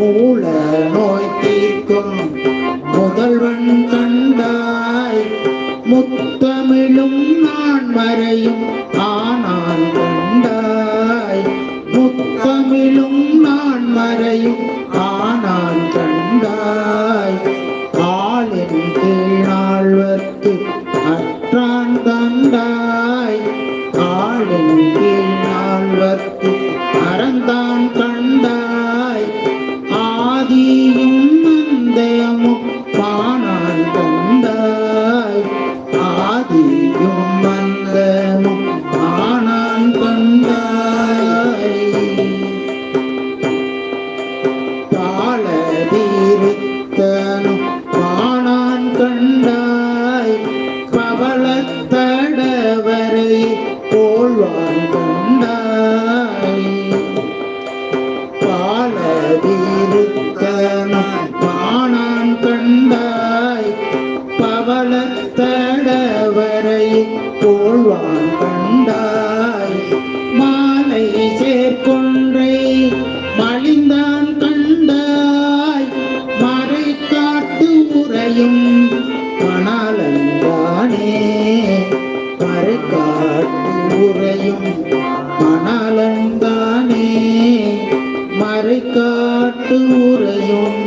மூல நோய் தீர்க்கும் முதல்வன் கண்டாய் முத்தமிழும் நான் மறையும் ஆனான் கண்டாய் முத்தமிழும் நான் மறையும் ஆனான் கண்டாய் ஆளின் கீழ்நாள்வர்க்கு அற்றான் கண்டாய் ஆளின் கீழ்நாள்வர்க்கு அறந்தான் கண்டாய் ஆதியும் அந்தயமும் பானான் கண்டாய் ஆதியும் அந்தமும் பானான் கண்டாய் பாலதீருத்தனும் பானான் கண்டாய் பவளத்தடவரை போழ்வான் கண்டாய் பாலதீருத்தனும் பானான் கண்டாய் பவளத்தடவரை போழ்வான் கண்டாய் மாலை சேர்கொன்றை மலிந்தான் கண்டாய் மறை காட்டு உரையும் மணாலந்தானே மறை காட்டு உரையும் மணாலந்தானே மறை காட்டு உரையும்